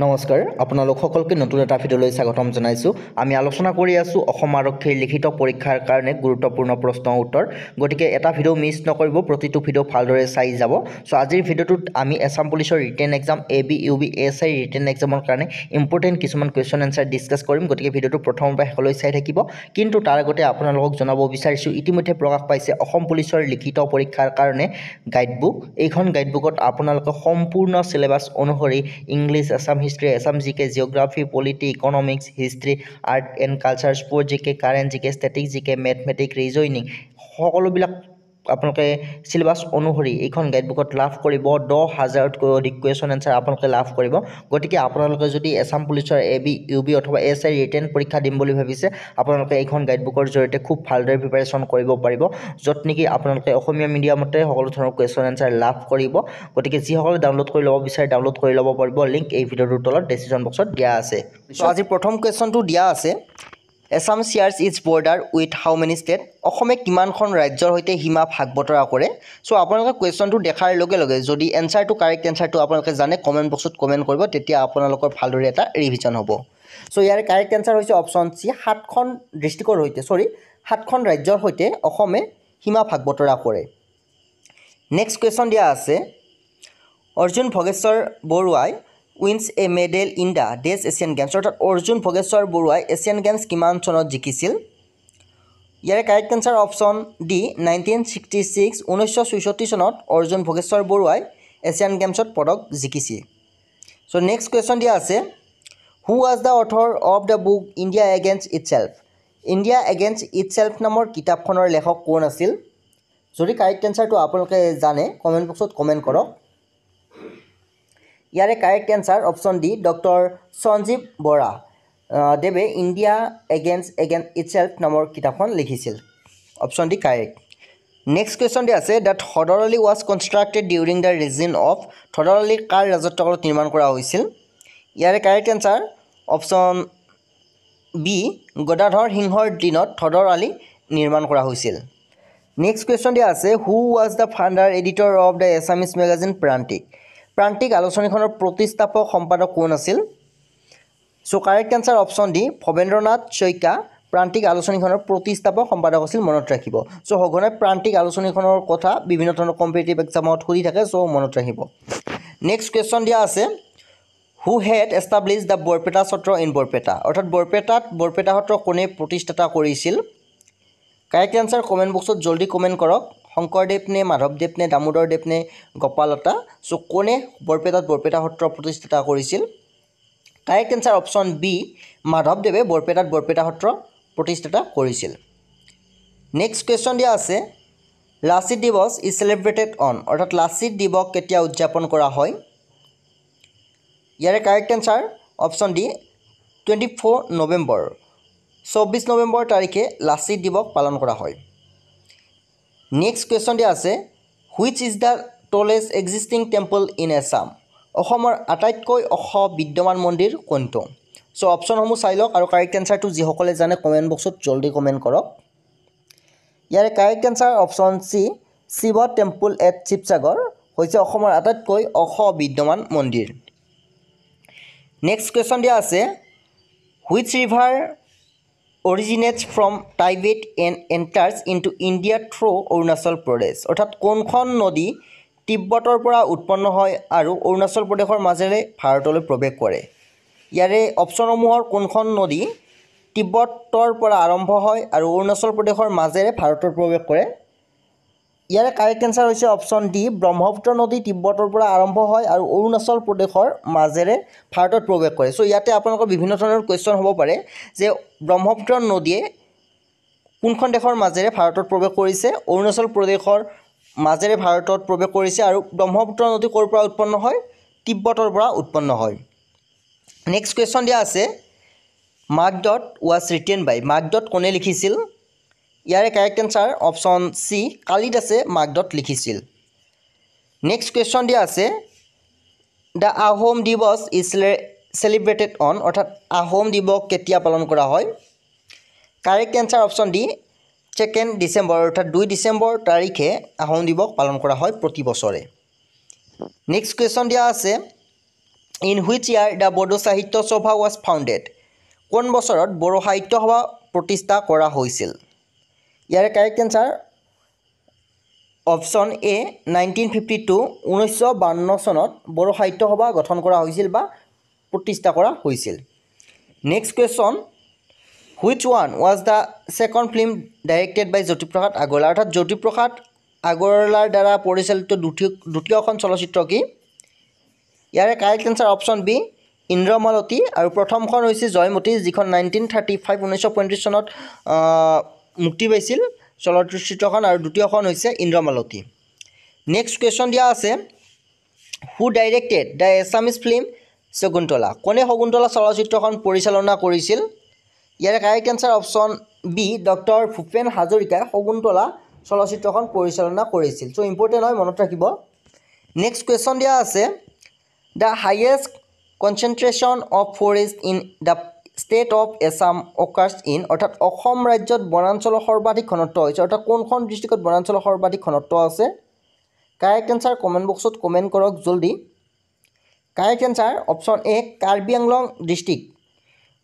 নমস্কাৰ আপোনালোক সকলকে নতুন এটা ভিডিঅ'লৈ স্বাগতম জনাইছোঁ। আমি আলোচনা কৰি আছোঁ অসম আৰক্ষীৰ লিখিত পৰীক্ষাৰ কাৰণে গুৰুত্বপূৰ্ণ প্ৰশ্ন উত্তৰ। গতিকে এটা ভিডিঅ' মিছ নকৰিব, প্ৰতিটো ভিডিঅ' ভালদৰে চাই যাব। চ' আজিৰ ভিডিঅ'টোত আমি আছাম পুলিচৰ written exam AB UB ASI written এক্সামৰ কাৰণে ইম্পৰ্টেণ্ট কিছুমান কুৱেশ্যন এনচাৰ ডিছকাছ কৰিম। গতিকে ভিডিঅ'টো প্ৰথমৰ পৰা শেষলৈ চাই থাকিব। কিন্তু তাৰ আগতে আপোনালোকক জনাব বিচাৰিছোঁ, ইতিমধ্যে প্ৰকাশ পাইছে অসম পুলিচৰ লিখিত পৰীক্ষাৰ কাৰণে গাইডবুক। এইখন গাইডবুকত আপোনালোকে সম্পূৰ্ণ চিলেবাছ অনুসৰি ইংলিছ, আছাম হিষ্ট্ৰী, আছাম জিকে, geography, polity, economics, history, art and culture, sport জিকে, কাৰেণ্ট জিকে, ষ্টেটিক জিকে, মেথমেটিক, ৰিজনিং সকলোবিলাক আপোনালোকে চিলেবাছ অনুসৰি এইখন গাইডবুকত লাভ কৰিব। 10,000তকৈ অধিক কুৱেশ্যন এনচাৰ আপোনালোকে লাভ কৰিব। গতিকে আপোনালোকে যদি আছাম পুলিচৰ AB UB অথবা ASI ৰিটেন পৰীক্ষা দিম বুলি ভাবিছে, আপোনালোকে এইখন গাইডবুকৰ জৰিয়তে খুব ভালদৰে প্ৰিপাৰেশ্যন কৰিব পাৰিব, য'ত নেকি আপোনালোকে অসমীয়া মিডিয়ামতে সকলো ধৰণৰ কুৱেশ্যন এনচাৰ লাভ কৰিব। গতিকে যিসকলে ডাউনলোড কৰি ল'ব বিচাৰে ডাউনলোড কৰি ল'ব পাৰিব। লিংক এই ভিডিঅ'টোৰ তলত ডেছক্ৰিপশ্যন বক্সত দিয়া আছে। চ' আজি প্ৰথম কুৱেশ্যনটো দিয়া আছে, Assam shares its border with how many state? অসমে কিমানখন ৰাজ্যৰ সৈতে সীমা ভাগ বতৰা কৰে? চ' আপোনালোকে কুৱেশ্যনটো দেখাৰ লগে লগে যদি এনচাৰটো কাৰেক্ট এনচাৰটো আপোনালোকে জানে কমেণ্ট বক্সত কমেণ্ট কৰিব, তেতিয়া আপোনালোকৰ ভালদৰে এটা ৰিভিজন হ'ব। চ' ইয়াৰ কাৰেক্ট এনচাৰ হৈছে অপশ্যন চি, 7খন ৰাজ্যৰ সৈতে অসমে সীমা ভাগ বতৰা কৰে। নেক্সট কুৱেশ্যন দিয়া আছে, অৰ্জুন ভোগেশ্বৰ বৰুৱাই wins a medal in the dash Asian games. অৰ্থাৎ অৰ্জুন ভোগেশ্বৰ বৰুৱাই এছিয়ান গেমছ কিমান চনত জিকিছিল? ইয়াৰে কাৰেক্ট এনচাৰ অপশ্যন ডি, 1966। 1966 চনত অৰ্জুন ভোগেশ্বৰ বৰুৱাই এছিয়ান গেমছত পদক জিকিছিল। চ' নেক্সট কুৱেশ্যন দিয়া আছে, who was the author of the book India against itself? India against itself নামৰ কিতাপখনৰ লেখক কোন আছিল? যদি কাৰেক্ট এনচাৰটো আপোনালোকে জানে কমেণ্ট বক্সত কমেণ্ট কৰক। ইয়াৰে correct answer option D, doctor Sanjib Bora দেৱে ইণ্ডিয়া এগেইনষ্ট ইটছেল্ফ নামৰ কিতাপখন লিখিছিল। Option D correct. Next question দিয়া আছে, দ্য থডৰলি was constructed during the reign of? থডৰলি কাৰ ৰাজত্বকালত নিৰ্মাণ কৰা হৈছিল? ইয়াৰে correct answer option B, Gadadhar সিংহৰ দিনত থডৰ আলি নিৰ্মাণ কৰা হৈছিল। নেক্সট কুৱেশ্যন দিয়া আছে, who was the founder editor of the Assamese magazine Prantik? Prantik আলোচনীখনৰ প্ৰতিষ্ঠাপক সম্পাদক কোন আছিল? So' correct answer option D, Bhabendranath Saikia Prantik আলোচনীখনৰ প্ৰতিষ্ঠাপক সম্পাদক আছিল, মনত ৰাখিব। চ' সঘনাই প্ৰান্তিক আলোচনীখনৰ কথা বিভিন্ন ধৰণৰ কম্পিটিটিভ এক্সামত সুধি থাকে, চ' মনত ৰাখিব। নেক্সট কুৱেশ্যন দিয়া আছে, হু head establish the Barpeta Satra in Barpeta? অৰ্থাৎ বৰপেটা সত্ৰ কোনে প্ৰতিষ্ঠা কৰিছিল? কাৰেক্ট এনচাৰ কমেণ্ট বক্সত জলদি কমেণ্ট কৰক। শংকৰদেৱ নে, মাধৱদেৱ নে, দামোদৰদেৱ নে, গোপালতা? চ' কোনে বৰপেটা সত্ৰ প্ৰতিষ্ঠা কৰিছিল? কাৰেক্ট এনচাৰ অপশ্যন বি, মাধৱদেৱে বৰপেটা সত্ৰ প্ৰতিষ্ঠা কৰিছিল। নেক্সট কুৱেশ্যন দিয়া আছে, লাচিত দিৱস ইজ চেলিব্ৰেটেড অন? অৰ্থাৎ লাচিত দিৱস কেতিয়া উদযাপন কৰা হয়? ইয়াৰে correct answer option D, 24 November. 24 November তাৰিখে লাচিত দিৱস পালন কৰা হয়। নেক্সট কুৱেশ্যন দিয়া আছে, which is the টলেষ্ট existing temple in Assam? অসমৰ আটাইতকৈ ওখ বিদ্যমান মন্দিৰ কোনটো? চ' অপশ্যনসমূহ চাই লওক আৰু কাৰেক্ট এনচাৰটো যিসকলে জানে কমেণ্ট বক্সত জলদি কমেণ্ট কৰক। ইয়াৰে correct answer option C, Shiva temple at Sivasagar হৈছে অসমৰ আটাইতকৈ ওখ বিদ্যমান মন্দিৰ। নেক্সট কুৱেশ্যন দিয়া আছে, which river originates from Tibet and enters into India through Arunachal Pradesh? অৰ্থাৎ কোনখন নদী তিব্বতৰ পৰা উৎপন্ন হয় আৰু অৰুণাচল প্ৰদেশৰ মাজেৰে ভাৰতলৈ প্ৰৱেশ কৰে? ইয়াৰে অপশ্যনসমূহৰ কোনখন নদী তিব্বতৰ পৰা আৰম্ভ হয় আৰু অৰুণাচল প্ৰদেশৰ মাজেৰে ভাৰতত প্ৰৱেশ কৰে? ইয়াৰে কাৰেক্ট এনচাৰ হৈছে অপশ্যন ডি, ব্ৰহ্মপুত্ৰ নদী তিব্বতৰ পৰা আৰম্ভ হয় আৰু অৰুণাচল প্ৰদেশৰ মাজেৰে ভাৰতত প্ৰৱেশ কৰে। চ' ইয়াতে আপোনালোকৰ বিভিন্ন ধৰণৰ কুৱেশ্যন হ'ব পাৰে যে ব্ৰহ্মপুত্ৰ নদীয়ে কোনখন দেশৰ মাজেৰে ভাৰতত প্ৰৱেশ কৰিছে? অৰুণাচল প্ৰদেশৰ মাজেৰে ভাৰতত প্ৰৱেশ কৰিছে। আৰু ব্ৰহ্মপুত্ৰ নদী ক'ৰ পৰা উৎপন্ন হয়? তিব্বতৰ পৰা উৎপন্ন হয়। নেক্সট কুৱেশ্যন দিয়া আছে, মাকডত ৱাজ ৰিটেন বাই? মাকডত কোনে লিখিছিল? ইয়াৰে কাৰেক্ট এনচাৰ অপশ্যন চি, কালিদাসে মাকডত লিখিছিল। নেক্সট কুৱেশ্যন দিয়া আছে, দ্য আহোম দিৱস ইজ চেলিব্ৰেটেড অন? অৰ্থাৎ আহোম দিৱস কেতিয়া পালন কৰা হয়? Correct answer option D, 2 December. অৰ্থাৎ 2 ডিচেম্বৰ তাৰিখে আহোম দিৱস পালন কৰা হয় প্ৰতি বছৰে। নেক্সট কুৱেশ্যন দিয়া আছে, in which year the Bodo Sahitya Sabha was founded কোন বছৰত বড়ো সাহিত্য সভা প্ৰতিষ্ঠা কৰা হৈছিল ইয়াৰ কাৰেক্ট এনসাৰ অপশ্যন এ 1952 1952 চনত বড়ো সাহিত্য সভা গঠন কৰা হৈছিল বা প্ৰতিষ্ঠা কৰা হৈছিল next question which one was the second film directed by Jyotiprasad Agarwala অৰ্থাৎ জ্যোতিপ্ৰসাদ আগৰৱালাৰ দ্বাৰা পৰিচালিত দ্বিতীয়খন চলচ্চিত্ৰ কি ইয়াৰে correct answer option B Indramalati আৰু প্ৰথমখন হৈছে জয়মতী যিখন 1935 1935 চনত মুক্তি পাইছিল চলচ্চিত্ৰখন আৰু দ্বিতীয়খন হৈছে ইন্দ্ৰমালতী নেক্সট কুৱেশ্যন দিয়া আছে who directed the Assamese film Shakuntala কোনে শকুন্তলা চলচ্চিত্ৰখন পৰিচালনা কৰিছিল ইয়াৰে correct answer option B doctor Bhupen হাজৰিকাই শকুন্তলা চলচ্চিত্ৰখন পৰিচালনা কৰিছিল সো ইম্পৰ্টেণ্ট হয় মনত ৰাখিব নেক্সট কুৱেশ্যন দিয়া আছে the highest concentration of forest in the state of Assam occurs in অৰ্থাৎ অসম ৰাজ্যত বনাঞ্চলৰ সৰ্বাধিক ঘনত্ব হৈছে অৰ্থাৎ কোনখন ডিষ্ট্ৰিক্টত বনাঞ্চলৰ সৰ্বাধিক ঘনত্ব আছে কাৰেক্ট এনসাৰ কমেণ্ট বক্সত কমেণ্ট কৰক জলদি কাৰেক্ট এনসাৰ অপশ্যন এ কাৰ্বি আংলং ডিষ্ট্ৰিক্ট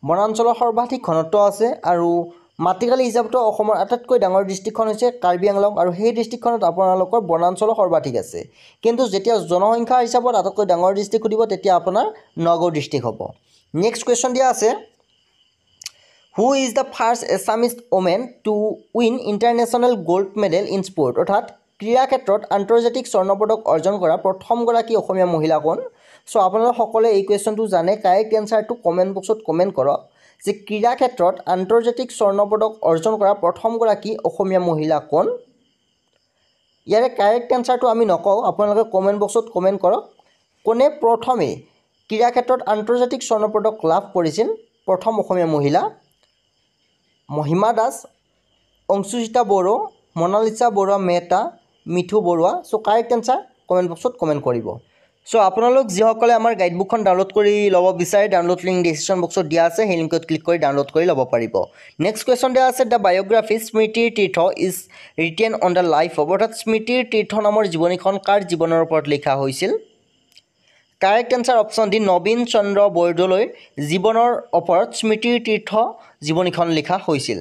বনাঞ্চলৰ সৰ্বাধিক ঘনত্ব আছে আৰু মাটিকালি হিচাপতো অসমৰ আটাইতকৈ ডাঙৰ ডিষ্ট্ৰিক্টখন হৈছে কাৰ্বি আংলং আৰু সেই ডিষ্ট্ৰিক্টখনত আপোনালোকৰ বনাঞ্চলৰ সৰ্বাধিক আছে কিন্তু যেতিয়া জনসংখ্যা হিচাপত আটাইতকৈ ডাঙৰ ডিষ্ট্ৰিক্ট সুধিব তেতিয়া আপোনাৰ নগাঁও ডিষ্ট্ৰিক্ট হ'ব নেক্সট কুৱেশ্যন দিয়া আছে who is the first Assamese women to win international gold medal in sport অৰ্থাৎ ক্ৰীড়া ক্ষেত্ৰত আন্তৰ্জাতিক স্বৰ্ণপদক অৰ্জন কৰা প্ৰথমগৰাকী অসমীয়া মহিলা কোন সো আপোনালোক সকলোৱে এই কুৱেশ্যনটো জানে কাৰেক্ট এনসাৰটো কমেণ্ট বক্সত কমেণ্ট কৰক যে ক্ৰীড়া ক্ষেত্ৰত আন্তৰ্জাতিক স্বৰ্ণপদক অৰ্জন কৰা প্ৰথমগৰাকী অসমীয়া মহিলা কোন ইয়াৰে কাৰেক্ট এনসাৰটো আমি নকওঁ আপোনালোকে কমেণ্ট বক্সত কমেণ্ট কৰক কোনে প্ৰথমে ক্ৰীড়া ক্ষেত্ৰত আন্তৰ্জাতিক স্বৰ্ণপদক লাভ কৰিছিল প্ৰথম অসমীয়া মহিলা Mahima Das Anshuchita Boro Monalisa Barua Mehta Mithu Barua so correct answer comment বক্সত কমেণ্ট কৰিব সো আপোনালোক যিসকলে আমাৰ গাইডবুকখন ডাউনলোড কৰি ল'ব বিচাৰে ডাউনলোড লিংক ডিছক্ৰিপশ্যন বক্সত দিয়া আছে সেই লিংকত ক্লিক কৰি ডাউনলোড কৰি ল'ব পাৰিব নেক্সট কুৱেশ্যন দিয়া আছে দ্য বায়োগ্ৰাফি স্মৃতিৰ তীৰ্থ is written on the life of অৰ্থাৎ স্মৃতিৰ তীৰ্থ নামৰ জীৱনীখন কাৰ জীৱনৰ ওপৰত লিখা হৈছিল কাৰেক্ট এনসাৰ অপশ্যন ডি নবীন চন্দ্ৰ বৰদলৈৰ জীৱনৰ ওপৰত স্মৃতিৰ তীৰ্থ জীৱনীখন লিখা হৈছিল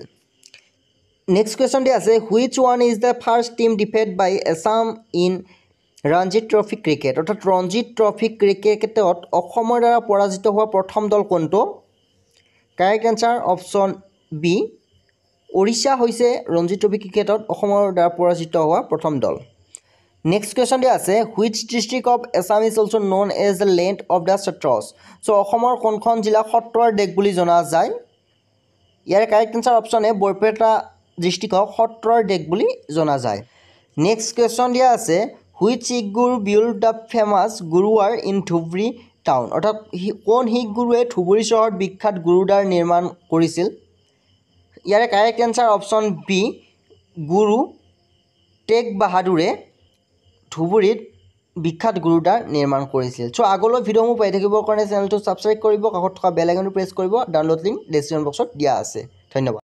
নেক্সট কুৱেশ্যন দিয়া আছে which one is the first team defeat by Assam in Ranji Trophy cricket অৰ্থাৎ ৰঞ্জি ট্ৰফি ক্ৰিকেটত অসমৰ দ্বাৰা পৰাজিত হোৱা প্ৰথম দল কোনটো correct answer option B Odisha হৈছে ৰঞ্জি ট্ৰফি ক্ৰিকেটত অসমৰ দ্বাৰা পৰাজিত হোৱা প্ৰথম দল নেক্সট কুৱেশ্যন দিয়া আছে which district of Assam is also' known as the land of the sattras so' অসমৰ কোনখন জিলা সত্ৰৰ দেশ বুলি জনা যায় ইয়াৰে correct answer option A Barpeta ডিষ্ট্ৰিক্টক সত্ৰৰ দেশ বুলি জনা যায় নেক্সট কুৱেশ্যন দিয়া আছে which Sikh guru build the famous gurdwara in Dhubri town অৰ্থাৎ কোন শিখ গুৰুৱে ধুবুৰী চহৰত বিখ্যাত গুৰুদ্বাৰ নিৰ্মাণ কৰিছিল ইয়াৰে correct answer option B Guru Tegh বাহাদুৰে ধুবুৰীত বিখ্যাত গুৰুদ্বাৰ নিৰ্মাণ কৰিছিল চ' আগলৈ ভিডিঅ'সমূহ পাই থাকিবৰ কাৰণে চেনেলটো ছাবস্ক্ৰাইব কৰিব কাষত থকা বেল আইকনটো প্ৰেছ কৰিব ডাউনলোড লিংক ডিছক্ৰিপশ্যন বক্সত দিয়া আছে ধন্যবাদ